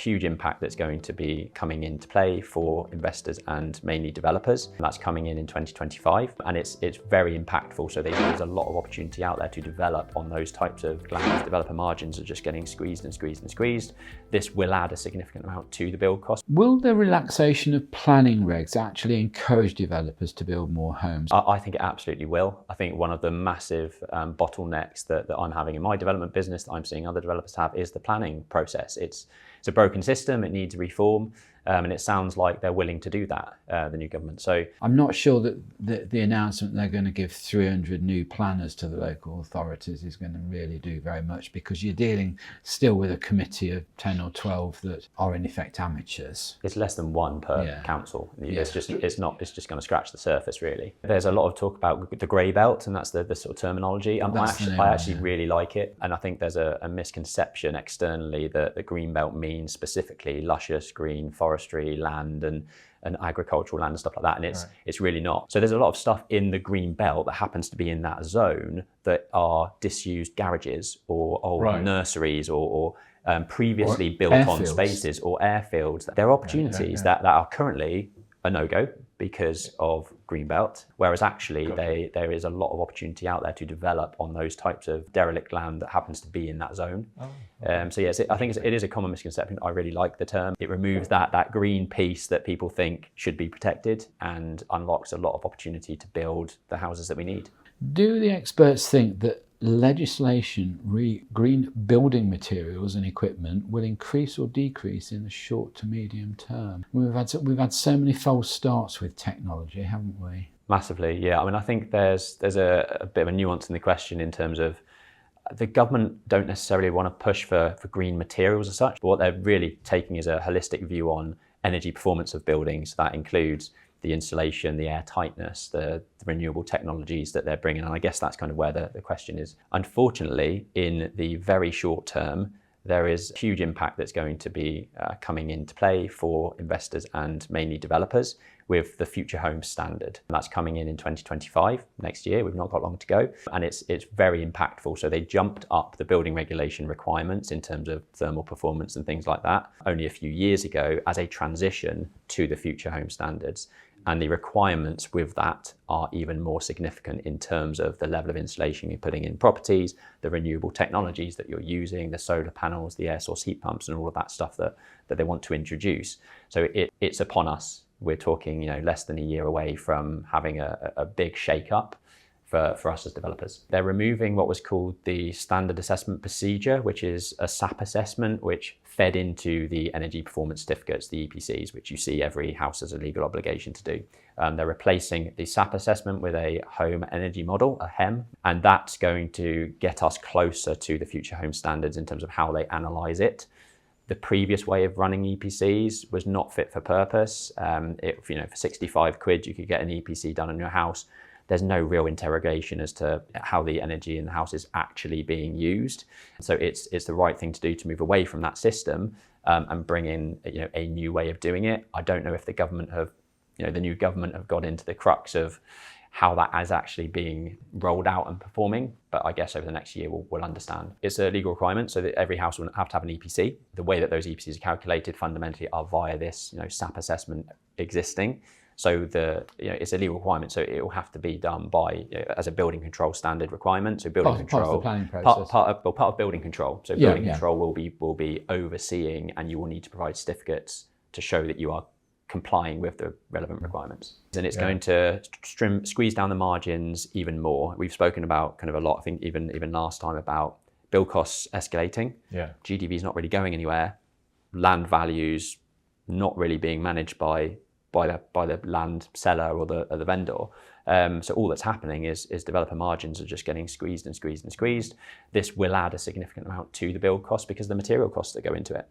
huge impact that's going to be coming into play for investors and mainly developers. That's coming in 2025, and it's very impactful. So there's a lot of opportunity out there to develop on those types of lands. Developer margins are just getting squeezed and squeezed and squeezed. This will add a significant amount to the build cost. Will the relaxation of planning regs actually encourage developers to build more homes? I think it absolutely will. I think one of the massive bottlenecks that I'm having in my development business, that I'm seeing other developers have, is the planning process. It's a broken system, it needs reform, and it sounds like they're willing to do that, the new government. So I'm not sure that the announcement they're going to give 300 new planners to the local authorities is going to really do very much, because you're dealing still with a committee of 10 or 12 that are in effect amateurs. It's less than one per council. It's just going to scratch the surface, really. There's a lot of talk about the grey belt, and that's the sort of terminology. I actually really like it, and I think there's a misconception externally that the green belt means specifically luscious green forestry land and agricultural land and stuff like that, and it's really not. So there's a lot of stuff in the green belt that happens to be in that zone that are disused garages or old nurseries or previously built on spaces or airfields. There are opportunities that are currently a no-go because of greenbelt, whereas actually there is a lot of opportunity out there to develop on those types of derelict land that happens to be in that zone. So yes, I think it is a common misconception. I really like the term. It removes that green piece that people think should be protected and unlocks a lot of opportunity to build the houses that we need. Do the experts think that legislation green building materials and equipment will increase or decrease in the short to medium term? We've had so many false starts with technology, haven't we? Massively, yeah. I mean, I think there's a bit of a nuance in the question in terms of the government don't necessarily want to push for green materials as such, but what they're really taking is a holistic view on energy performance of buildings. That includes the insulation, the air tightness, the renewable technologies that they're bringing. And I guess that's kind of where the question is. Unfortunately, in the very short term, there is huge impact that's going to be coming into play for investors and mainly developers with the Future Homes Standard. And that's coming in 2025, next year. We've not got long to go. And it's very impactful. So they jumped up the building regulation requirements in terms of thermal performance and things like that only a few years ago as a transition to the Future Home Standards. And the requirements with that are even more significant in terms of the level of insulation you're putting in properties, the renewable technologies that you're using, the solar panels, the air source heat pumps, and all of that stuff that they want to introduce. So it's upon us. We're talking, less than a year away from having a big shake-up for us as developers. They're removing what was called the standard assessment procedure, which is a SAP assessment, which fed into the energy performance certificates, the EPCs, which you see every house has a legal obligation to do. They're replacing the SAP assessment with a home energy model, a HEM, and that's going to get us closer to the Future Home Standards in terms of how they analyse it. The previous way of running EPCs was not fit for purpose. For 65 quid, you could get an EPC done on your house. There's no real interrogation as to how the energy in the house is actually being used. So it's the right thing to do to move away from that system and bring in a new way of doing it. I don't know if the new government have got into the crux of how that is actually being rolled out and performing, but I guess over the next year we'll understand. It's a legal requirement so that every house will have to have an EPC. The way that those EPCs are calculated fundamentally are via this SAP assessment existing. So it's a legal requirement, so it will have to be done by as a building control standard requirement. So building control, part of the planning process. Part of building control. So building control will be overseeing, and you will need to provide certificates to show that you are complying with the relevant requirements. And it's going to squeeze down the margins even more. We've spoken about kind of a lot, I think even last time, about build costs escalating. GDV is not really going anywhere. Land values not really being managed by the land seller or the vendor. So all that's happening is developer margins are just getting squeezed and squeezed and squeezed. This will add a significant amount to the build cost because of the material costs that go into it.